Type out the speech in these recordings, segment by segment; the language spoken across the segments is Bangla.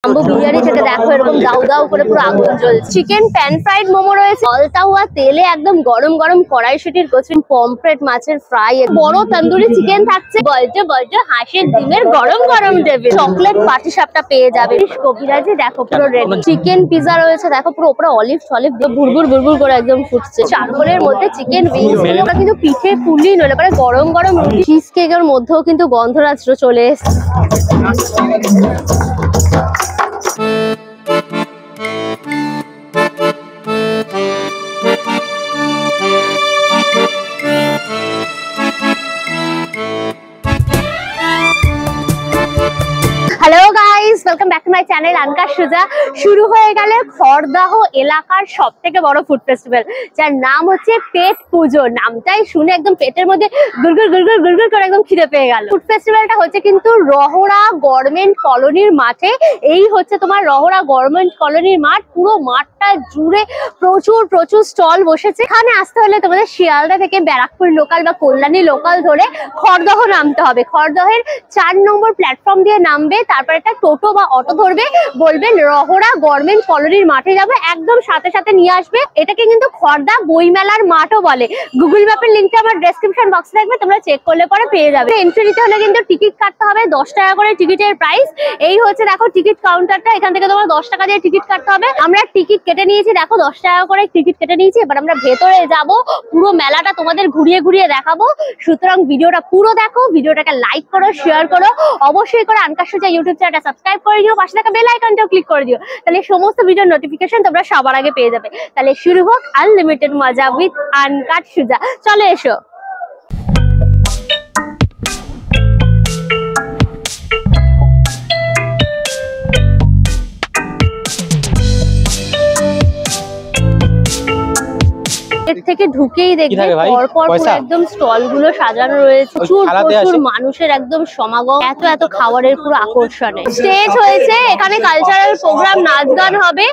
জাম্বো বিরিয়ানি থেকে দেখো এরকম দাউ দাউ করে পুরো আগুন জ্বলছে। চিকেন প্যান ফ্রাইড মোমো রয়েছে, জলতা হওয়া তেলে একদম গরম গরম কড়াইশুটির কচুরি, পমফ্রেট মাছের ফ্রাই, বড় তন্দুরি চিকেন থাকছে, বলতে বলতে হাঁসের ডিমের গরম গরম দেবে, চকলেট পাটিসাপটা পেয়ে যাবে। কবিরাজি দেখো পুরো রেডি। চিকেন পিজা রয়েছে দেখো পুরো উপরে অলিভ টলিভ দিয়ে বুড়বুড় বুড়বুড় করে একদম ফুটছে। চারকোলের মধ্যে চিকেন উইংস, ওটা কিন্তু পিঠে পুলি নলে পরে গরম গরম রুটি। চিজ কেকের মধ্যেও কিন্তু গন্ধরাজ চলে এসেছে। Hello guys, welcome back to my channel আনকাশ সুজা। শুরু হয়ে গেল খড়দাহ এলাকার সব থেকে বড় ফুড ফেস্টিভ্যাল, যার নাম হচ্ছে পেট পুজো। নামটাই শুনে একদম পেটের মধ্যে গুড়গুড় গুড়গুড় গুড়গুড় করে একদম খিদে পেয়ে গেল। ফুড ফেস্টিভ্যালটা হচ্ছে কিন্তু রহরা গভর্নমেন্ট কলোনির মাঠে। এই হচ্ছে তোমার রহরা গভর্নমেন্ট কলোনির মাঠ। পুরো মাঠটা জুড়ে প্রচুর প্রচুর স্টল বসেছে। এখানে আসতে হলে তোমাদের শিয়ালদা থেকে ব্যারাকপুর লোকাল বা কল্যাণী লোকাল ধরে খড়দহ নামতে হবে। খড়দহের 4 নম্বর প্ল্যাটফর্ম দিয়ে নামবে, তারপর একটা টোটো বা অটো ধরবে, বলবেন রহরা গভর্নমেন্ট কলোনির মাঠে যাবে, একদম সাথে সাথে নিয়ে আসবে। এটাকে কিন্তু খড়দা বইমেলার মাঠও বলে। গুগল ম্যাপের লিঙ্কটা আমার ডেসক্রিপশন বক্সে থাকবে, তোমরা চেক করলে পরে পেয়ে যাবে। এন্ট্রি নিতে হলে কিন্তু টিকিট কাটতে হবে, 10 টাকা করে টিকিটের প্রাইস। এই হচ্ছে দেখো টিকিট কাউন্টারটা, এখান থেকে তোমার 10 টাকা দিয়ে টিকিট কাটতে হবে। আমরা টিকিট কেটে নিয়েছি, দেখো 10 টাকা করে টিকিট কেটে নিয়েছি। এবার আমরা ভেতরে যাব, পুরো মেলাটা তোমাদের ঘুরিয়ে ঘুরিয়ে দেখাবো। সুতরাং ভিডিওটা পুরো দেখো, ভিডিওটাকে লাইক করো, শেয়ার করো, অবশ্যই করে আনকাশ সুজা ইউটিউব চ্যানেলটা সাবস্ক্রাইব করে দিও, পাশে থাকা বেল আইকনটাও ক্লিক করে দিও, তাহলে সমস্ত ভিডিওর নোটিফিকেশন তোমরা সবার আগে পেয়ে যাবে। তাহলে শুরু হোক আনলিমিটেড মজা উইথ আনকাশ সুজা। চলে এসো। থেকে ঢুকেই দেখবে পরপর একদম স্টল গুলো সাজানো রয়েছে, প্রচুর মানুষের একদম সমাগম, এত এত খাবারের পুরো আকর্ষণে। স্টেজ হয়েছে, এখানে কালচারাল প্রোগ্রাম, নাচ গান হবে।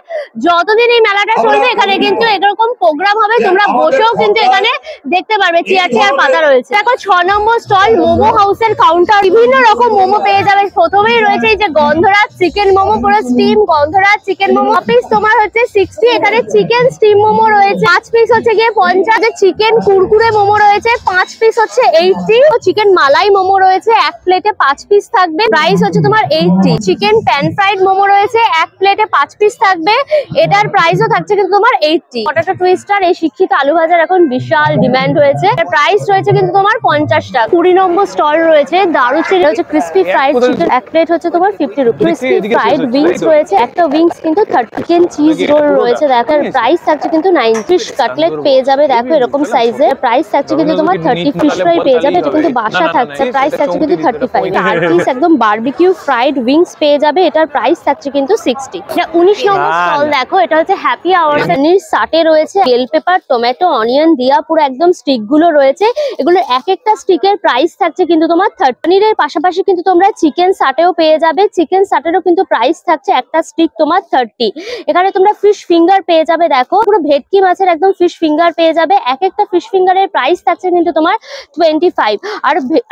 যতদিন এই মেলাটা চলবে এখানে কিন্তু এরকম প্রোগ্রাম হবে, তোমরা বসেও কিন্তু এখানে দেখতে পারবে। চেয়ার চেয়ার পাতা রয়েছে। দেখো 6 নম্বর স্টল মোমো হাউসের কাউন্টার, বিভিন্ন রকম মোমো পেয়ে যাবে। প্রথমেই রয়েছে এই যে গন্ধরাজ চিকেন মোমো, পুরো স্টিম গন্ধরাজ চিকেন মোমো। পিস তোমার হচ্ছে 60, এখানে চিকেন স্টিম মোমো রয়েছে। 5 পিস হচ্ছে গিয়ে 50। চিকেন কুরকুরে মোমো রয়েছে 5 পিস হচ্ছে 80। চিকেন মালাই মোমো রয়েছে 1 প্লেটে 5 পিস থাকবে, প্রাইস হচ্ছে তোমার 80। চিকেন প্যান ফ্রাইড মোমো রয়েছে 1 প্লেটে 5 পিস থাকবে, এটার প্রাইসও থাকছে কিন্তু তোমার 80। পটেটো টুইস্টার, এই শিক্ষিত আলু ভাজার এখন বিশাল ডিমান্ড হয়েছে, এর প্রাইস রয়েছে কিন্তু তোমার 50 টাকা। 20 নম্বর স্টল রয়েছে দারুচিনি, হচ্ছে ক্রিসপি ফ্রাইড চিকেন, 1 প্লেট হচ্ছে তোমার 50 রুপি। ক্রিসপি ফ্রাইড উইংস রয়েছে, একটা উইংস কিন্তু 30। চিকেন চিজ রোল রয়েছে, দেখো প্রাইস থাকছে কিন্তু 90। ফিশ কাটলেট পেয়ে যাবে, দেখো এরকম সাইজের, প্রাইস থাকছে কিন্তু তোমার 30। ফিশ ফ্রাই পেয়ে যাবে, এটা কিন্তু বাসা থাকছে, প্রাইস থাকছে কিন্তু 35। 4 পিস একদম বারবিকিউ ফ্রাইড উইংস পেয়ে যাবে, এটার প্রাইস থাকছে কিন্তু 60। এটা 19 নম্বর স্টল দেখো, এটা হচ্ছে হ্যাপি আওয়ার্স। পনির সাটে রয়েছে, বেল পেপার, টমেটো, অনিয়ন দিয়া পুরো একদম স্টিক গুলো রয়েছে। এগুলোর এক একটা স্টিকের প্রাইস থাকছে কিন্তু তোমার 30। পনিরের পাশাপাশি কিন্তু তোমরা চিকেন সাটেও পেয়ে যাবে, চিকেন সাটেরও কিন্তু প্রাইস থাকছে একটা স্টিক তোমার 30। এখানে তোমরা ফিশ ফিঙ্গার পেয়ে যাবে, দেখো পুরো ভেটকি মাছের একদম ফিশ ফিঙ্গার পেয়ে যাবে। এক একটা ফিশ ফিঙ্গারের প্রাইস থাকছে কিন্তু তোমার 25।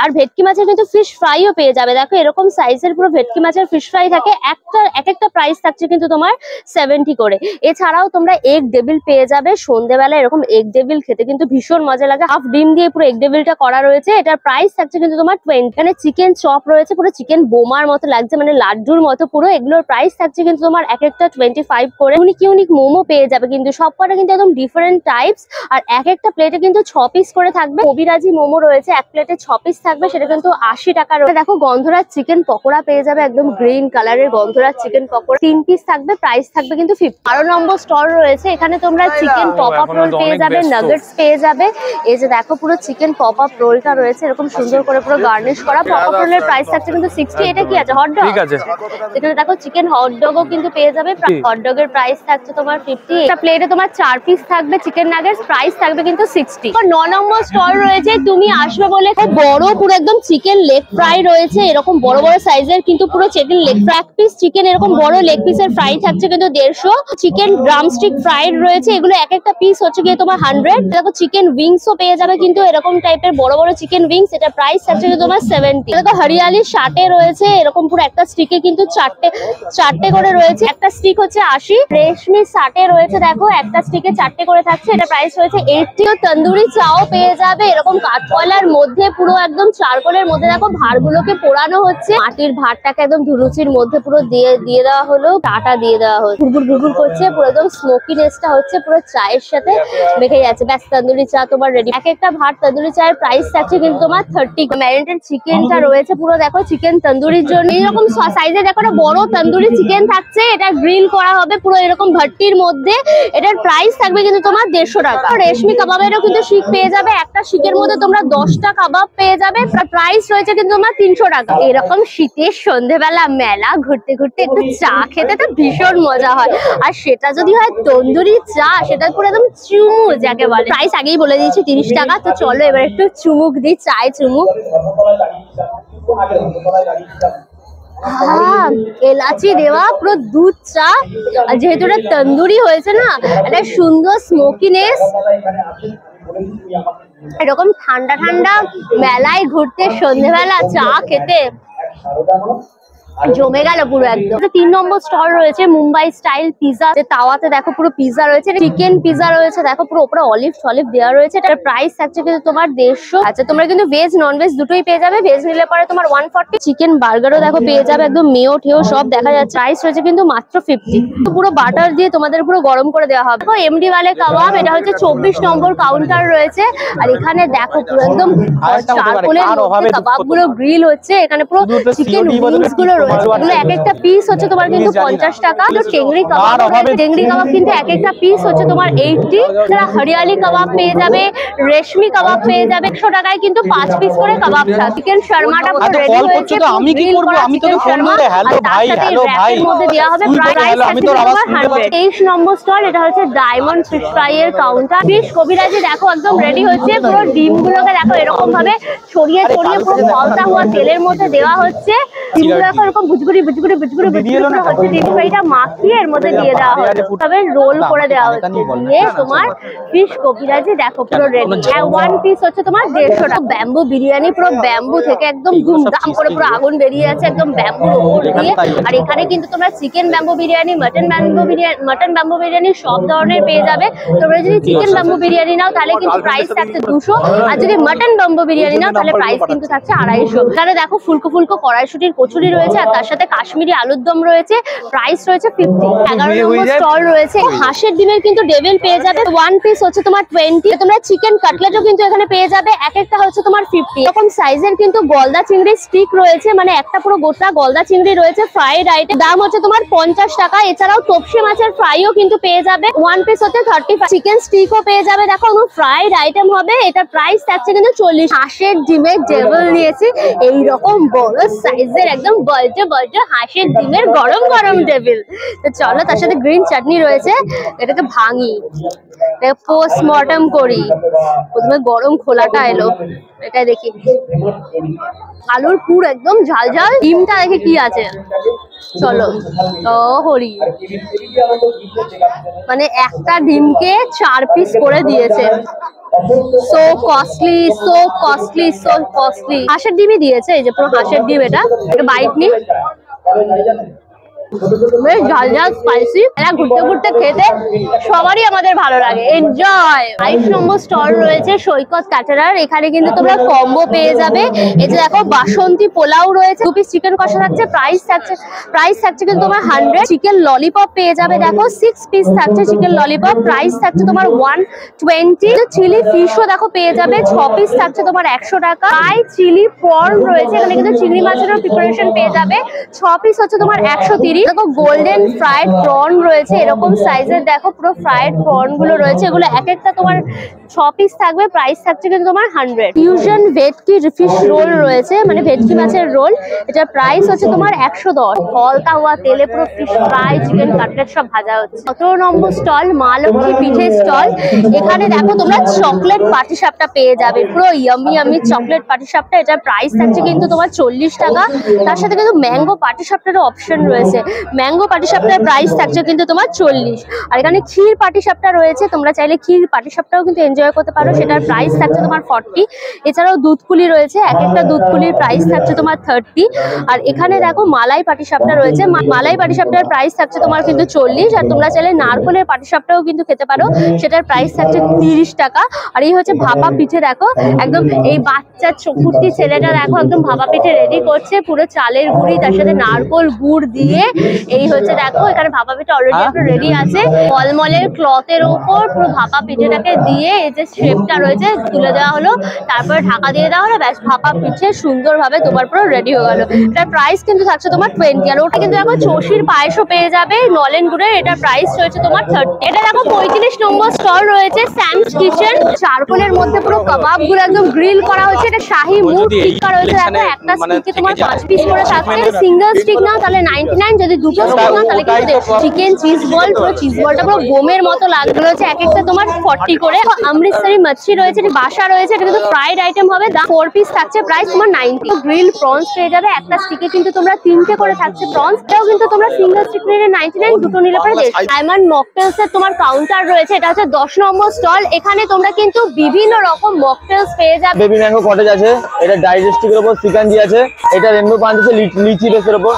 আর ভেটকি মাছের কিন্তু ফিশ ফ্রাইও পেয়ে যাবে, দেখো এরকম সাইজের পুরো ভেটকি মাছের ফিশ ফ্রাই থাকে, এক একটা প্রাইস থাকছে কিন্তু তোমার 70 করে। এছাড়াও তোমরা এগ ডেভিল পেয়ে যাবে, সন্ধ্যেবেলা এরকম এগ ডেভিল খেতে কিন্তু ভীষণ মজা লাগে। হাফ ডিম দিয়ে পুরো এগ ডেভিলটা করা রয়েছে, এটার প্রাইস থাকছে কিন্তু তোমার 20। এখানে চিকেন চপ রয়েছে, পুরো চিকেন বোমার মতো লাগছে, মানে লাড্ডুর মতো পুরো, এগুলোর প্রাইস থাকছে কিন্তু তোমার এক একটা 25 করে। ইউনিক মোমো পেয়ে যাবে, কিন্তু সবকটা কিন্তু একদম ডিফারেন্ট টাইপস, আর এক একটা প্লেটে কিন্তু 6 পিস করে থাকবে। কবিরাজি মোমো রয়েছে, 1 প্লেটে 6 পিস থাকবে, সেটা কিন্তু 80 টাকা রয়েছে। দেখো গন্ধরাজ চিকেন পকোড়া পেয়ে যাবে, একদম গ্রিন কালারের গন্ধরাজ চিকেন পকোড়া, 3 পিস থাকবে, প্রাইস থাকবে কিন্তু 50। 12 নম্বর স্টল রয়েছে, এখানে তোমরা চিকেন পপ আপ রোল পেয়ে যাবে, নাগেটস পেয়ে যাবে। এই যে দেখো পুরো চিকেন পপ আপ রোলটা রয়েছে, এরকম সুন্দর করে পুরো গার্নিশ করা। পপ আপ রোলের প্রাইস থাকছে কিন্তু 60। এটা কি আছে? হটডগ। ঠিক আছে, এখানে দেখো চিকেন হটডগও কিন্তু পেয়ে যাবে, হটডগের প্রাইস থাকছে তোমার 50। একটা প্লেটে তোমার 4 পিস থাকবে চিকেন নাগেটস, প্রাইস থাকবে কিন্তু 60। 9 নম্বর স্টল রয়েছে তুমি আসবে বলে, বড় পুরো একদম চিকেন লেগ ফ্রাই রয়েছে, এরকম বড় বড় সাইজের কিন্তু পুরো চিকেন লেগ ফ্রাই, এক পিস চিকেন এরকম বড় লেগ পিসের ফ্রাই থাকছে কিন্তু 150। চিকেন ড্রামস্টিক ফ্রাইড রয়েছে, এগুলো এক একটা পিস হচ্ছে গিয়ে তোমার 100। দেখো চিকেন উইংসও পেয়ে যাবে কিন্তু এরকম টাইপের বড় বড় চিকেন উইংস, এটা প্রাইস থাকছে কিন্তু তোমার 70। দেখো হরিয়ালি শাটে রয়েছে, এরকম পুরো একটা স্টিকে কিন্তু চারটে করে রয়েছে, একটা স্টিক হচ্ছে 80। রেশমি শাটে রয়েছে, দেখো একটা স্টিকে 4টে করে থাকছে, এটা প্রাইস রয়েছে 80। তন্দুরি চাও পেয়ে যাবে এরকম কাঠকয়লার মধ্যে, পুরো একদম চারকোলের মধ্যে দেখো ভাড়গুলোকে পোড়ানো হচ্ছে, মাটির ভাড়টাকে একদম ধুলুচির মধ্যে পুরো দিয়ে দেওয়া হলো, টাটা দিয়ে দেওয়া হলো, ঘুরঘুর করছে, পুরো একদম স্মোকিনেসটা হচ্ছে পুরো চায়ের সাথে মেখে যাচ্ছে। ব্যাস তন্দুরি চা তোমার রেডি। এক একটা ভাত তন্দুরি চায়ের প্রাইস থাকছে কিন্তু তোমার 30। ম্যারিনেটেড চিকেনটা রয়েছে পুরো দেখো চিকেন তন্দুরির জন্য, এইরকম সাইজে দেখো একটা বড় তন্দুরি চিকেন থাকছে, এটা গ্রিল করা হবে পুরো এরকম ভট্টির মধ্যে, এটার প্রাইস থাকবে কিন্তু তোমার 150 টাকা। রেশমি কাবাবেরও কিন্তু শিক পেয়ে যাবে, একটা শিকের মধ্যে তোমরা 10টা কাবাব পেয়ে যাবে, প্রাইস রয়েছে কিন্তু তোমার 300 টাকা। এরকম শীতের সন্ধ্যেবেলা মেলা ঘুরতে ঘুরতে একটু চা খেতে তো ভীষণ মজা হয়, আর সেটা যদি হয় তন্দুরি চা, সেটা পুরো একদম চুমু যাকে বলে। প্রাইস আগেই বলে দিয়েছি 30 টাকা। তো চলো এবার একটু চুমুক দিই, চায় চুমুক। এলাচি দেওয়া পুরো দুধ চা, আর যেহেতু এটা তন্দুরি হয়েছে না, একটা সুন্দর স্মোকিনেস, এরকম ঠান্ডা ঠান্ডা মেলায় ঘুরতে সন্ধ্যেবেলা চা খেতে জমে গেল পুরো একদম। 3 নম্বর স্টল রয়েছে মুম্বাই স্টাইল পিজা, যে তাওয়াতে দেখো পুরো পিজা রয়েছে, চিকেন পিজা রয়েছে, দেখো পুরো উপরে অলিভ দেওয়া রয়েছে, এটার প্রাইস থাকছে কিন্তু তোমার 150। আচ্ছা তোমরা কিন্তু ভেজ নন ভেজ দুটোই পেয়ে যাবে, ভেজ নিলে পরে তোমার 140। চিকেন বার্গারও দেখো পেয়ে যাবে, একদম মেও ঠেও সব দেখা যাচ্ছে, প্রাইস রয়েছে কিন্তু মাত্র 50। পুরো বাটার দিয়ে তোমাদের পুরো গরম করে দেওয়া হবে। দেখো এমডি ওয়ালে কাবাব, এটা হচ্ছে 24 নম্বর কাউন্টার রয়েছে, আর এখানে দেখো পুরো একদম চারকোলের মধ্যে কাবাব গুলো গ্রিল হচ্ছে, এখানে পুরো চিকেন উইংস গুলো রয়েছে, এগুলো এক একটা পিস হচ্ছে তোমার কিন্তু 50 টাকা। চিংড়ি কাবাব কিন্তু এক একটা পিস হচ্ছে তোমার 80। হরিয়ালি কাবাব পেয়ে যাবে, রেশমি কাবাব পেয়ে যাবে 100 টাকায় কিন্তু 5 পিস করে কাবাব থাকে। চিকেন শর্মাটা পুরো রেডি হয়েছে, আমি কি করব, আমি তো ফোন করে হ্যালো ভাই এর মধ্যে দেওয়া হবে, প্রাইস আমি তো আওয়াজ শুনতে পাচ্ছি। 23 নম্বর স্টল, এটা হচ্ছে ডায়মন্ড ফিশ ফ্রাই এর কাউন্টার। ফিশ কবিরাজি দেখো একদম রেডি হচ্ছে, পুরো ডিমগুলোকে দেখো এরকম ভাবে ছড়িয়ে পুরো ফলতা হওয়া তেলের মধ্যে দেওয়া হচ্ছে, ডিমগুলোকে এরকম বুজগুড়ি হচ্ছে, ডিম ফ্রাইটা মাখিয়ে এর মধ্যে দিয়ে দেওয়া হবে, তবে রোল করে দেওয়া হচ্ছে, দিয়ে তোমার ফিশ কবিরাজি দেখো পুরো রেডি। ওয়ান পিস হচ্ছে তোমার 150 টাকা। ব্যাম্বু বিরিয়ানি, পুরো ব্যাম্বু থেকে একদম ধুমধাম করে পুরো আগুন বেরিয়ে আছে একদম ব্যাম্বুর উপর দিয়ে, আর এখানে কিন্তু তোমরা chicken bamboo biryani, mutton bamboo biryani সব ধরনের পেয়ে যাবে। তোমরা যদি চিকেন ব্যাম্বু বিরিয়ানি নাও তাহলে কিন্তু প্রাইস থাকছে 200, আর যদি মটন ব্যাম্বু বিরিয়ানি নাও তাহলে প্রাইস কিন্তু থাকছে 250। এখানে দেখো ফুলকো কড়াইশুটির কচুরি রয়েছে, আর তার সাথে কাশ্মীরি আলুর দম রয়েছে, প্রাইস রয়েছে 50। 11 নম্বর স্টল রয়েছে হাঁসের ডিমের কিন্তু ডেভিল পেয়ে যাবে, ওয়ান পিস হচ্ছে তোমার 20। তোমরা চিকেন কাটলেটও কিন্তু এখানে পেয়ে যাবে, এক একটা হচ্ছে তোমার 50। এরকম সাইজের কিন্তু গলদা চিংড়ি স্টিক রয়েছে, মানে একটা পুরো গোটা গলদা চিংড়ি রয়েছে, ফ্রাইড আইটেম, দাম হচ্ছে তোমার 50 টাকা। এছাড়াও তপসি মাছের ফ্রাইও কিন্তু পেয়ে যাবে, ওয়ান পিস হচ্ছে 35। চিকেন স্টিকও পেয়ে যাবে, দেখো ফ্রাইড আইটেম হবে, এটা প্রাইস থাকছে কিন্তু 40। হাঁসের ডিমের ডেভিল নিয়েছি, এইরকম বড় সাইজের একদম বড় হাঁসের ডিমের গরম ডেভিল। তো চলো তার সাথে গ্রিন চাটনি রয়েছে, এটাকে ভাঙি, পোস্টমর্টম করি। প্রথমে গরম খোলাটা এলো, এটা দেখি আলুর পুর একদম ঝাল ঝাল, ডিমটা দেখে কি আছে, চলো ও হরি, মানে একটা ডিমকে 4 পিস করে দিয়েছে, সো কস্টলি। হাঁসের ডিমই দিয়েছে, এই যে পুরো হাঁসের ডিম, এটা বাইট নি, বেশ ঝাল স্পাইসি, এটা ঘুরতে ঘুরতে খেতে সবারই আমাদের ভালো লাগে, এনজয়। 22 নম্বর স্টল রয়েছে সৈকত ক্যাটারার, এখানে কিন্তু তোমরা কম্বো পেয়ে যাবে। এই যে দেখো বাসন্তী পোলাও রয়েছে, 2 পিস চিকেন কষা থাকছে, প্রাইস থাকছে কিন্তু তোমার 100। চিকেন ললিপপ পেয়ে যাবে, দেখো 6 পিস থাকছে চিকেন ললিপপ, প্রাইস থাকছে তোমার 120। চিলি ফিশও দেখো পেয়ে যাবে, 6 পিস থাকছে তোমার 100 টাকা। ফ্রাই চিলি প্রন রয়েছে, এখানে কিন্তু চিংড়ি মাছেরও প্রিপারেশন পেয়ে যাবে, 6 পিস হচ্ছে তোমার 130। দেখো গোল্ডেন ফ্রাইড প্রন রয়েছে, এরকম সাইজের দেখো পুরো ফ্রাইড প্রন গুলো রয়েছে। এগুলো এক একটা তোমার 6 পিস থাকবে, প্রাইস থাকছে কিন্তু তোমার 100। ফিউশন ভেটকি ফিশ রোল রয়েছে, মানে ভেটকি মাছের রোল, এটার প্রাইস হচ্ছে তোমার 110। ফলতা হওয়া তেলে পুরো ফিশ ফ্রাই, চিকেন কাটলেট সব ভাজা হচ্ছে। 17 নম্বর স্টল মা লক্ষ্মী পিঠে স্টল। এখানে দেখো তোমরা চকলেট পাটিসাপটা পেয়ে যাবে, পুরো ইয়ামি ইয়ামি চকলেট পাটিসাপটা। এটার প্রাইস থাকছে কিন্তু তোমার 40 টাকা। তার সাথে কিন্তু ম্যাঙ্গো পাটিসাপটারও অপশন রয়েছে, ম্যাঙ্গো পাটিসাপটার প্রাইস থাকছে কিন্তু তোমার 40। আর এখানে ক্ষীর পাটিসাপটা রয়েছে, তোমরা চাইলে ক্ষীর পাটিসাপটাও কিন্তু এনজয় করতে পারো, সেটার প্রাইস থাকছে তোমার 40। এছাড়াও দুধপুলি রয়েছে, এক একটা দুধপুলির প্রাইস থাকছে তোমার 30। আর এখানে দেখো মালাই পাটিসাপটা রয়েছে, মালাই পাটিসাপটার প্রাইস থাকছে তোমার কিন্তু 40। আর তোমরা চাইলে নারকলের পাটিসাপটাও কিন্তু খেতে পারো, সেটার প্রাইস থাকছে 30 টাকা। আর এই হচ্ছে ভাপা পিঠে, দেখো একদম এই বাচ্চা চকুটি ছেলেটা দেখো একদম ভাপা পিঠে রেডি করছে, পুরো চালের গুঁড়ি তার সাথে নারকল গুড় দিয়ে। এই হচ্ছে দেখো এখানে ভাপা পিঠে অলরেডি একটা রেডি আছে, মলমলের ক্লথের উপর পুরো ভাপা পিঠেটাকে দিয়ে এই যে শেপটা রয়েছে তুলে দেওয়া হলো, তারপরে ঢাকা দিয়ে দেওয়া হলো, ব্যাস ভাপা পিঠে সুন্দরভাবে তোমার পুরো রেডি হয়ে গেল। এটার প্রাইস কিন্তু থাকছে তোমার 20। আর ওটা কিন্তু দেখো চষির পায়েসও পেয়ে যাবে নলেন গুড়ের, এটার প্রাইস রয়েছে তোমার 30। এটা দেখো 35 নম্বর স্টল রয়েছে স্যামস কিচেন। চারকোলের মধ্যে পুরো কাবাব গুলো একদম গ্রিল করা হচ্ছে, এটা শাহী মুড টিক্কা রয়েছে। দেখো একটা স্টিকে তোমার 5 পিস করে থাকছে, সিঙ্গেল স্টিক নাও তাহলে 99, যদি দুটো স্টিক নাও তাহলে কিন্তু চিকেন চিজ বল, পুরো চিজ বলটা পুরো বোমের মতো লাগলো হচ্ছে, এক একটা তোমার 40 করে। অমৃতসরি মাছি রয়েছে, বাসা রয়েছে, এটা কিন্তু ফ্রাইড আইটেম হবে, 4 পিস থাকছে, প্রাইস তোমার 90। গ্রিল প্রনস পেয়ে যাবে, একটা স্টিকে কিন্তু তোমরা 3টে করে থাকছে প্রনস, এটাও কিন্তু তোমরা সিঙ্গেল স্টিক নিলে 99, দুটো নিলে পরে 150। ডায়মন্ড মকটেলস এর তোমার কাউন্টার রয়েছে, এটা হচ্ছে 10 নম্বর স্টল। এখানে তোমরা কিন্তু বিভিন্ন রকম মকটেলস পেয়ে যাবে। বেবি ম্যাঙ্গো কটেজ আছে, এটা ডাইজেস্টিকের উপর সিকান্জি আছে, এটা রেনবো পাঞ্চ আছে লিচি বেসের উপর,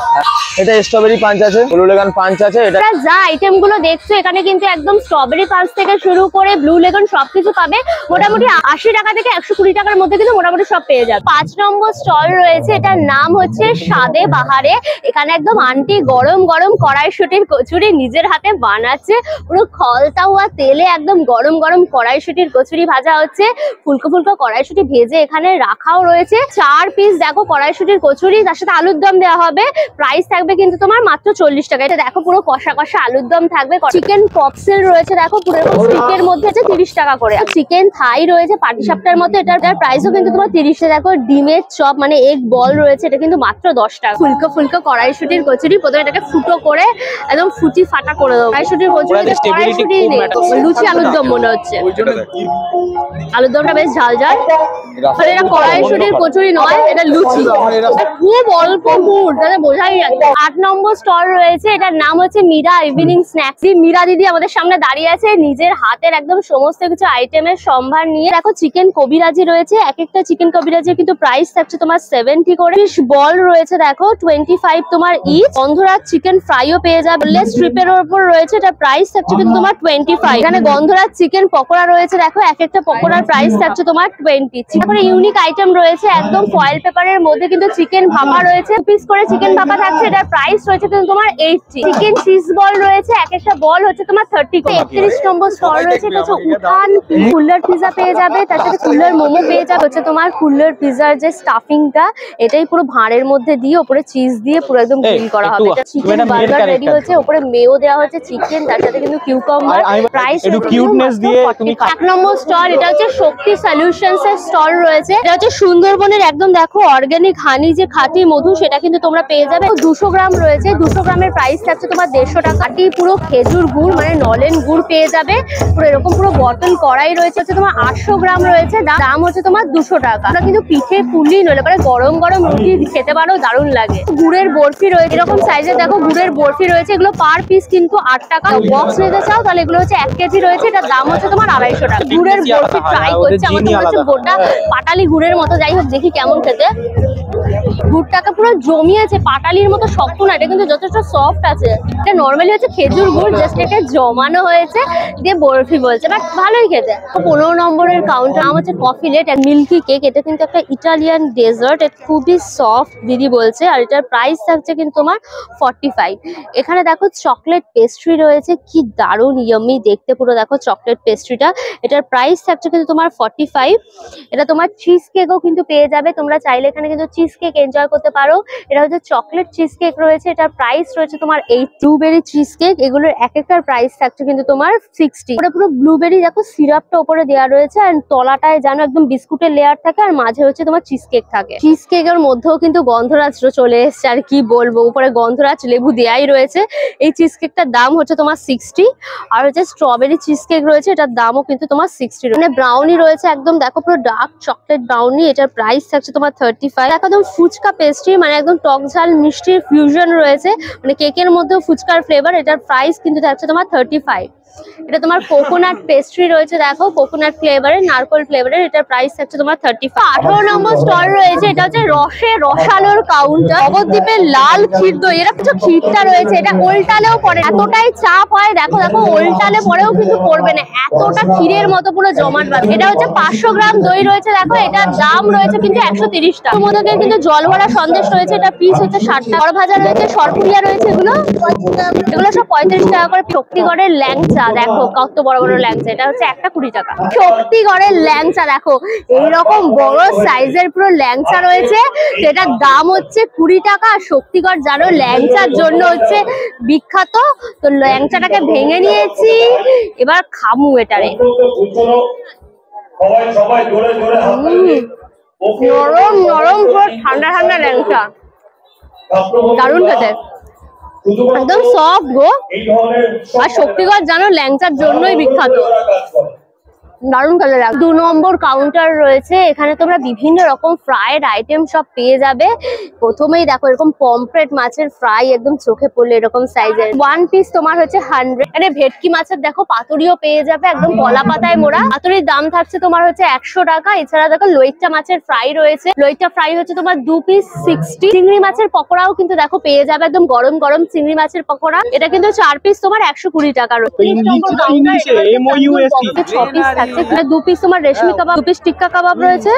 এটা স্ট্রবেরি পাঞ্চ আছে, ব্লু লেগন পাঞ্চ আছে। এটা যা আইটেম গুলো দেখছো এখানে কিন্তু একদম স্ট্রবেরি পাঞ্চ থেকে শুরু করে ব্লু লেগন সবকিছু পাবে, মোটামুটি 80 টাকা থেকে 120 টাকার মধ্যে কিন্তু মোটামুটি সব পেয়ে যাবে। 5 নম্বর স্টল রয়েছে, এটার নাম হচ্ছে স্বাদে বাহারে। এখানে একদম আন্টি গরম গরম কড়াইশুটির কচুরি নিজের হাতে বানাচ্ছে, পুরো খলতা হওয়া তেলে একদম গরম গরম কড়াইশুটির কচুরি ভাজা হচ্ছে, ফুলকো ফুলকো কড়াইশুটি ভেজে এখানে রাখাও রয়েছে। 4 পিস দেখো কড়াইশুটির কচুরি, তার সাথে আলুর দম দেওয়া হবে, প্রাইস থাকবে কিন্তু তোমার মাত্র 40 টাকা। এটা দেখো পুরো কষা কষা আলুর দম থাকবে। চিকেন পপসেল রয়েছে, দেখো পুরো স্টিকের মধ্যে আছে 30 টাকা করে। চিকেন থাই রয়েছে পাটিসাপটার মধ্যে, এটার প্রাইসও কিন্তু তোমার 30 টাকা। দেখো ডিমের চপ মানে এগ বল রয়েছে, এটা কিন্তু মাত্র 10 টাকা। ফুলকো ফুলকো কড়াইশুটির কচুরি, প্রথমে এটাকে ফুটো করে একদম ফুটি ফাটা করে দেবো। কড়াইশুটির কচুরি কড়াইশুটি নেই, লুচি আলুর দম মনে হচ্ছে, আলুর দমটা বেশ ঝাল ঝাল। এটা কড়াইশুটির কচুরি নয়, এটা লুচি, খুব অল্প মুড, তাহলে বোঝাই যাচ্ছে। 8 নম্বর স্টল রয়েছে, এটার নাম হচ্ছে মীরা ইভিনিং স্ন্যাক্স। মীরা দিদি আমাদের সামনে দাঁড়িয়ে আছে নিজের হাতের একদম সমস্ত কিছু আইটেমের সম্ভার নিয়ে। দেখো চিকেন কবিরাজি রয়েছে, এক একটা চিকেন কবিরাজির কিন্তু প্রাইস থাকছে তোমার 70 করে। ফিশ বল রয়েছে দেখো 25 তোমার ইচ। গন্ধরাজ চিকেন ফ্রাইও পেয়ে যাবে, স্ট্রিপের উপর রয়েছে, এটা প্রাইস থাকছে কিন্তু তোমার 25। এখানে গন্ধরাজ চিকেন পকোড়া রয়েছে, দেখো এক একটা পকোড়ার প্রাইস থাকছে তোমার 20। তারপরে ইউনিক আইটেম রয়েছে একদম ফয়েল পেপারের মধ্যে কিন্তু চিকেন ভাপা রয়েছে, পিস করে চিকেন ভাপা থাকছে, এটার প্রাইস রয়েছে কিন্তু তোমার 80। চিকেন চিজ বল রয়েছে, এক একটা বল হচ্ছে তোমার 30 করে। 31 নম্বর স্টল রয়েছে, এটা হচ্ছে উঠান কুল্লার পিজা পেয়ে যাবে, তার সাথে কুল্লার মোমো পেয়ে যাবে। হচ্ছে তোমার কুল্লার পিজার যে স্টাফিংটা, এটাই পুরো ভাঁড়ের মধ্যে দিয়ে উপরে চিজ দিয়ে পুরো একদম গ্রিল করা হবে। এটা চিকেন বার্গার রেডি হচ্ছে, উপরে মেও দেওয়া হচ্ছে চিকেন, তার সাথে কিন্তু কিউকাম্বার, প্রাইস একটু কিউটনেস দিয়ে তুমি। 1 নম্বর স্টল, এটা হচ্ছে শক্তি সলিউশনস এর স্টল রয়েছে, এটা হচ্ছে সুন্দরবনের একদম দেখো অর্গানিক হানি যে খাঁটি মধু, সেটা কিন্তু তোমরা পেয়ে যাবে। 200 গ্রাম রয়েছে, 200 গ্রামের প্রাইস থাকছে তোমার 150 টাকা। পুরো খেজুর গুড় মানে নলেন গুড় পেয়ে যাবে, পুরো এরকম পুরো বটল কড়াই রয়েছে, হচ্ছে তোমার 800 গ্রাম রয়েছে, দাম হচ্ছে তোমার 200 টাকা। আমরা কিন্তু পিঠে পুলি নইলে পরে গরম গরম রুটি খেতে পারো, দারুণ লাগে। গুড়ের বরফি রয়েছে, এরকম সাইজের দেখো গুড়ের বরফি রয়েছে, এগুলো পার পিস কিন্তু 8 টাকা। বক্স নিতে চাও তাহলে এগুলো হচ্ছে 1 কেজি রয়েছে, এটার দাম হচ্ছে তোমার 250 টাকা। গুড়ের বরফি ট্রাই করছে, আমাদের হচ্ছে গোটা পাটালি গুড়ের মতো, যাই হোক দেখি কেমন খেতে। গুড়টাকে পুরো জমিয়েছে, পাটালির মতো শক্ত না, এটা কিন্তু যথেষ্ট সফট আছে। এটা নর্মালি হচ্ছে খেজুর গুড়, জাস্ট এটা জমানো হয়েছে দিয়ে বরফি বলছে, বাট ভালোই খেতে। 15 নম্বরের কাউন্টার নাম হচ্ছে coffee late and milky cake, এটা কিন্তু একটা ইটালিয়ান ডেজার্ট, এটা খুবই সফট দিদি বলছে, আর এটার প্রাইস থাকছে কিন্তু তোমার 45। এখানে দেখো চকলেট পেস্ট্রি রয়েছে, কি দারুণ ইয়াম্মি দেখতে পুরো, দেখো চকলেট পেস্ট্রিটা, এটার প্রাইস থাকছে কিন্তু তোমার 45। এটা তোমার চিজ কেকও কিন্তু পেয়ে যাবে, তোমরা চাইলে এখানে কিন্তু চিজ কেক এনজয় করতে পারো। এটা হচ্ছে চকলেট চিজ কেক রয়েছে, এটার প্রাইস রয়েছে তোমার 8। ব্লুবেরি চিজ কেক, এগুলোর এক একটার প্রাইস থাকছে কিন্তু তোমার 60। ওটা পুরো ব্লুবেরি দেখো সিরাপটা উপরে দেওয়া রয়েছে, আর তলাটায় যেন একদম বিস্কুটের লেয়ার থাকে, আর মাঝে হচ্ছে তোমার চিজ কেক থাকে। চিজ কেকের মধ্যেও কিন্তু গন্ধরাজ চলে এসছে, আর কি বলবো, উপরে গন্ধরাজ লেবু দেয়াই রয়েছে। এই চিজ কেকটার দাম হচ্ছে তোমার 60। আর হচ্ছে স্ট্রবেরি চিজ কেক রয়েছে, এটার দামও কিন্তু তোমার 60। মানে ব্রাউনি রয়েছে একদম দেখো পুরো ডার্ক চকলেট ব্রাউনি, এটার প্রাইস থাকছে তোমার 35। একদম ফুচকা পেস্ট্রি, মানে একদম টক ঝাল মিষ্টির ফিউশন রয়েছে, মানে কেকের মধ্যেও ফুচকার ফ্লেভার। এটার প্রাইস কিন্তু থাকছে তোমার 35। এটা তোমার কোকোনাট পেস্ট্রি রয়েছে, দেখো কোকোনাট ফ্লেভারের, নারকোল ফ্লেভারের, এটার প্রাইস থাকছে তোমার 35। 18 নম্বর স্টল রয়েছে, এটা হচ্ছে রসালোর কাউন্টার। নবদ্বীপের লাল ক্ষীর দই, এরা কিছু ক্ষীরটা রয়েছে, এটা ওল্টালেও পড়ে, এতটাই চাপ হয় দেখো দেখো, ওল্টালে পরেও কিন্তু পড়বে না, এতটা ক্ষীরের মতো পুরো জমাট বাঁধে। এটা হচ্ছে 500 গ্রাম দই রয়েছে, দেখো এটার দাম রয়েছে কিন্তু 130 টাকা। মধ্যে কিন্তু জল ভরা সন্দেশ রয়েছে, এটা পিস হচ্ছে 60 টাকা। বড় ভাজা রয়েছে, সরপুরিয়া রয়েছে, এগুলো সব 35 টাকা করে। শক্তিগড়ের ল্যাংচা দেখো কত বড় বড় ল্যাংচা, এটা হচ্ছে একটা 20 টাকা। শক্তিগড়ের ল্যাংচা দেখো এইরকম বড় সাইজের পুরো ল্যাংচা রয়েছে, যেটার দাম হচ্ছে 20 টাকা। আর শক্তিগড় জানো ল্যাংচার জন্য হচ্ছে বিখ্যাত, তো ল্যাংচাটাকে ভেঙে নিয়েছি, এবার খামু এটারে। নরম নরম পুরো ঠান্ডা ঠান্ডা ল্যাংচা, দারুণ খেতে, একদম সফট গো। আর শক্তিগড় জানো ল্যাংচার জন্যই বিখ্যাত, দারুণ খেতে লাগে। 2 নম্বর কাউন্টার রয়েছে, এখানে তোমরা বিভিন্ন রকম ফ্রাইড আইটেম সব পেয়ে যাবে। প্রথমেই দেখো এরকম পমফ্রেট মাছের ফ্রাই, একদম চোখে পড়লে এরকম সাইজের, 1 পিস তোমার হচ্ছে 100। এখানে ভেটকি মাছের দেখো পাতুরিও পেয়ে যাবে, একদম কলা পাতায় মোড়া। পাতুরির দাম থাকছে তোমার হচ্ছে 100 টাকা। এছাড়া দেখো লইট্টা মাছের ফ্রাই রয়েছে, লইট্টা ফ্রাই হচ্ছে তোমার 2 পিস 60। চিংড়ি মাছের পকোড়াও কিন্তু দেখো পেয়ে যাবে, একদম গরম গরম চিংড়ি মাছের পকোড়া, এটা কিন্তু 4 পিস তোমার 120 টাকা রয়েছে। 6 পিস থাকছে, 2 পিস তোমার রেশমি কাবাব, 2 পিস টিক্কা কাবাব রয়েছে,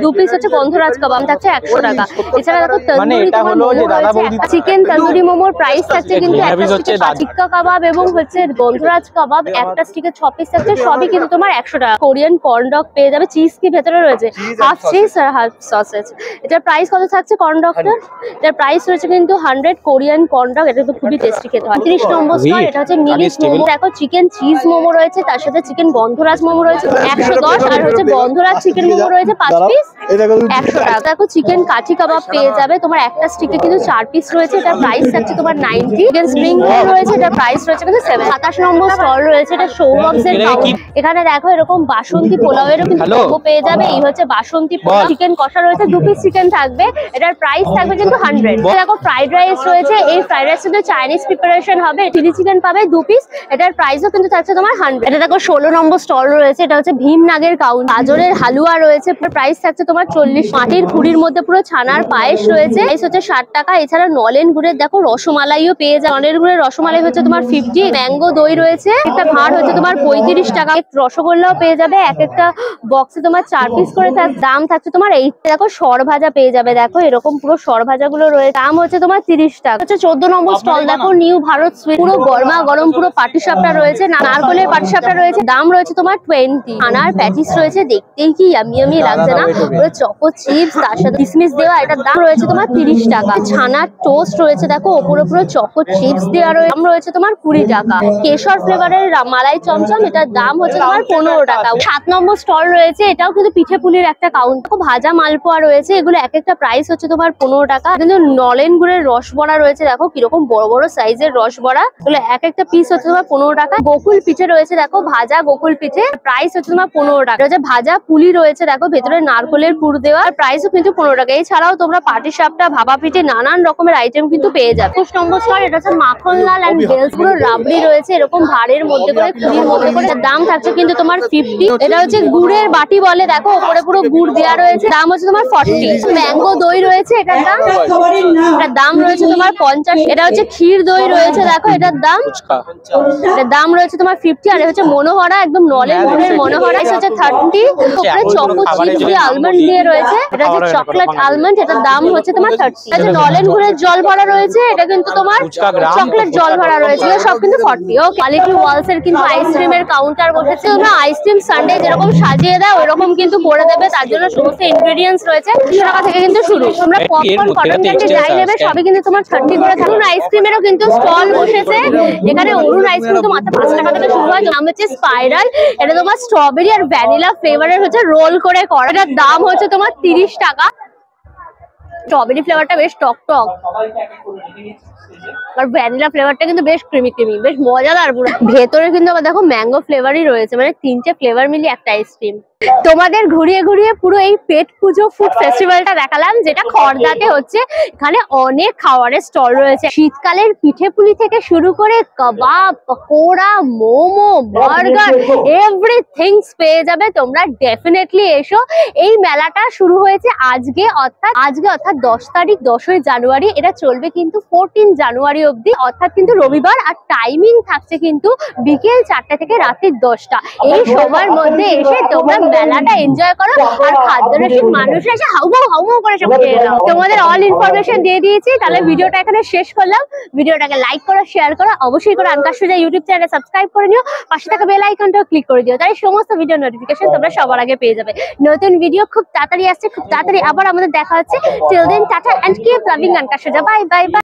2 পিস হচ্ছে গন্ধরাজ কাবাব থাকছে 100 টাকা। এছাড়া দেখো তন্দুরি তোমার মোমো রয়েছে, চিকেন তন্দুরি মোমোর প্রাইস থাকছে কিন্তু একটা স্টিকে টিক্কা কাবাব এবং হচ্ছে গন্ধরাজ কাবাব একটা স্টিকে 6 পিস থাকছে, সবই কিন্তু তোমার 100 টাকা। কোরিয়ান কর্ন ডগ পেয়ে যাবে, চিজ কি ভেতরে রয়েছে, হাফ চিজ আর হাফ সসেজ। এটার প্রাইস কত থাকছে কর্ন ডগটার? এটার প্রাইস রয়েছে কিন্তু 100। কোরিয়ান কর্ন ডগ, এটা তো খুবই টেস্টি খেতে হয়। 30 নম্বর স্টল, এটা হচ্ছে মিনিট মোমো। দেখো চিকেন চিজ মোমো রয়েছে, তার সাথে চিকেন গন্ধরাজ মোমো রয়েছে 110, আর হচ্ছে গন্ধরাজ চিকেন মোমো রয়েছে 5 পিস 100 টাকা। দেখো চিকেন কাঠি কাবাব পেয়ে যাবে, তোমার একটা স্টিকে কিন্তু 4 পিস রয়েছে, এটার প্রাইস থাকছে তোমার 90। চিকেন স্প্রিং রোল রয়েছে, এটার প্রাইস রয়েছে কিন্তু 7। 27 নম্বর স্টল রয়েছে, এটা সৌরভসের কাউন্টার। এখানে দেখো এরকম বাসন্তী পোলাওয়েরও কিন্তু কম্বো পেয়ে যাবে। এই হচ্ছে বাসন্তী পোলাও, চিকেন কষা রয়েছে, 2 পিস চিকেন থাকবে, এটার প্রাইস থাকবে কিন্তু 100। দেখো ফ্রাইড রাইস রয়েছে, এই ফ্রাইড রাইস কিন্তু চাইনিজ প্রিপারেশন হবে, চিলি চিকেন পাবে 2 পিস, এটার প্রাইসও কিন্তু থাকছে তোমার 100। এটা দেখো 16 নম্বর স্টল রয়েছে, এটা হচ্ছে ভীমনাগের কাউন্টার। গাজরের হালুয়া রয়েছে, প্রাইস থাকছে তোমার 40। মাটির খুঁড়ির মধ্যে পুরো ছানার পায়েস রয়েছে, প্রাইস হচ্ছে 60 টাকা। এছাড়া নলেন গুড়ের দেখো রসমালাইও পেয়ে যায়, নলেন গুড়ের রসমালাই হচ্ছে তোমার 50। ম্যাঙ্গো দই রয়েছে, একটা ভাঁড় হচ্ছে তোমার 35 টাকা। রসগোল্লাও পেয়ে যাবে, এক একটা বক্সে তোমার 4 পিস করে দাম থাকছে তোমার 8। দেখো সর ভাজা পেয়ে যাবে, দেখো এরকম পুরো সর ভাজা গুলো রয়েছে, দাম হচ্ছে তোমার 30 টাকা। হচ্ছে 14 নম্বর স্টল, দেখো নিউ ভারত সুইট, পুরো গরমা গরম পুরো পাটিসাপটা রয়েছে, নারকলের পাটিসাপটা রয়েছে, দাম রয়েছে তোমার 20। ছানার প্যাটিস রয়েছে, দেখতেই কি ইয়ামি ইয়ামি লাগছে না, পুরো চকো চিপস তার সাথে কিসমিস দেওয়া, এটার দাম রয়েছে তোমার 30 টাকা। ছানার টোস্ট রয়েছে, দেখো ওপরে পুরো চকো চিপস দেওয়া রয়েছে, দাম রয়েছে তোমার 20 টাকা। কেশর ফ্লেভারের মালাই চমচম, এটার দাম হচ্ছে তোমার 15 টাকা। 7 নম্বর স্টল রয়েছে, এটাও কিন্তু পিঠে পুলির একটা কাউন্টার, ভাজা মালপোয়া রয়েছে, এগুলো এক একটা প্রাইস হচ্ছে তোমার 15 টাকা। কিন্তু নলেন গুড়ের রসবড়া রয়েছে, দেখো কিরকম বড় বড় সাইজের রসবড়া, এগুলো এক একটা পিস হচ্ছে তোমার 15 টাকা। গোকুল পিঠে রয়েছে, দেখো ভাজা গোকুল পিঠে, প্রাইস হচ্ছে তোমার 15 টাকা। এটা ভাজা পুলি রয়েছে, দেখো ভেতরে নারকলের পুর দেওয়া, প্রাইসও কিন্তু 15 টাকা। এছাড়াও তোমরা পাটিসাপটা, ভাপা পিঠে, নানান রকমের আইটেম কিন্তু পেয়ে যাবে। 25 নম্বর স্টল, এটা হচ্ছে মাখনলাল এন্ড বেলস, পুরো রাবড়ি রয়েছে, এরকম ভাড়ের মধ্যে করে, খুলির মধ্যে করে, দাম থাকছে কিন্তু তোমার 50। এটা হচ্ছে গুড়ের বাটি বলে, দেখো ওপরে পুরো গুড় দেওয়া রয়েছে, দাম হচ্ছে তোমার 40। ম্যাঙ্গো দই রয়েছে, এটার দাম রয়েছে তোমার 50। এটা হচ্ছে ক্ষীর দই রয়েছে, দেখো এটার দাম রয়েছে তোমার 50। আর হচ্ছে মনোহরা, একদম নলেন আঙ্গুরের মনোহরা হচ্ছে 30, উপরে চকো চিপ দিয়ে আলমন্ড দিয়ে রয়েছে, এটা হচ্ছে চকলেট আলমন্ড, এটার দাম হচ্ছে তোমার 30। এটা যে নলেন গুড়ের জল ভরা রয়েছে, এটা কিন্তু তোমার চকলেট জল ভরা রয়েছে, সব কিন্তু 40। ওকে, কোয়ালিটি ওয়ালস এর কিন্তু আইসক্রিমের কাউন্টার বসেছে, তোমরা আইসক্রিম সানডে যেরকম সাজিয়ে দাও ওরকম কিন্তু করে দেবে, তার জন্য সমস্ত ইনগ্রেডিয়েন্টস রয়েছে 30 টাকা থেকে কিন্তু শুরু। তোমরা পপকর্ন, কটন ক্যান্ডি যাই নেবে সবই কিন্তু তোমার 30 করে থাকুন। আইসক্রিমেরও কিন্তু স্টল বসেছে, এখানে অরুণ আইসক্রিম তো মাত্র 5 টাকা থেকে শুরু হয়, নাম হচ্ছে স্পাইরাল, এটা তোমার স্ট্রবেরি আর ভ্যানিলা ফ্লেভারের হচ্ছে রোল করে করা, এটার দাম হচ্ছে তোমার 30 টাকা। স্ট্রবেরি ফ্লেভারটা বেশ টক টক আর ভ্যানিলা ফ্লেভারটা কিন্তু বেশ ক্রিমি ক্রিমি, বেশ মজাদার পুরো। ভেতরে কিন্তু আবার দেখো ম্যাঙ্গো ফ্লেভারই রয়েছে, মানে 3টে ফ্লেভার মিলিয়ে একটা আইসক্রিম। তোমাদের ঘুরিয়ে ঘুরিয়ে পুরো এই পেট পুজো ফুড ফেস্টিভ্যালটা দেখালাম, যেটা খড়দাতে হচ্ছে। এখানে অনেক খাবারের স্টল রয়েছে, শীতকালের পিঠে পুলি থেকে শুরু করে কাবাব, পকোড়া, মোমো, বার্গার, এভরিথিংস পেয়ে যাবে তোমরা। ডেফিনেটলি এসো। এই মেলাটা শুরু হয়েছে আজকে অর্থাৎ 10 তারিখ, 10ই জানুয়ারি, এটা চলবে কিন্তু 14 জানুয়ারি অব্দি, অর্থাৎ কিন্তু রবিবার। আর টাইমিং থাকছে কিন্তু বিকেল 4টা থেকে রাত্রি 10টা। এই সময়ের মধ্যে এসে তোমরা মেলাটা এনজয় করো, আর খাদ্যরসিক মানুষ এসে হাউমাউ করে সব খেয়ে নাও। তোমাদের অল ইনফরমেশন দিয়ে দিয়েছি, তাহলে ভিডিওটা এখানে শেষ করলাম। ভিডিওটাকে লাইক করো, শেয়ার করো, অবশ্যই করে আনকাশ সোজা ইউটিউব চ্যানেলে সাবস্ক্রাইব করে নিও, পাশে থাকা বেল আইকনটাও ক্লিক করে দিও, তাই সমস্ত ভিডিও নোটিফিকেশন তোমরা সবার আগে পেয়ে যাবে। নতুন ভিডিও খুব তাড়াতাড়ি আসছে, খুব তাড়াতাড়ি আবার আমাদের দেখা হচ্ছে। Till then tata and keep loving আনকাশ সোজা। Bye bye by.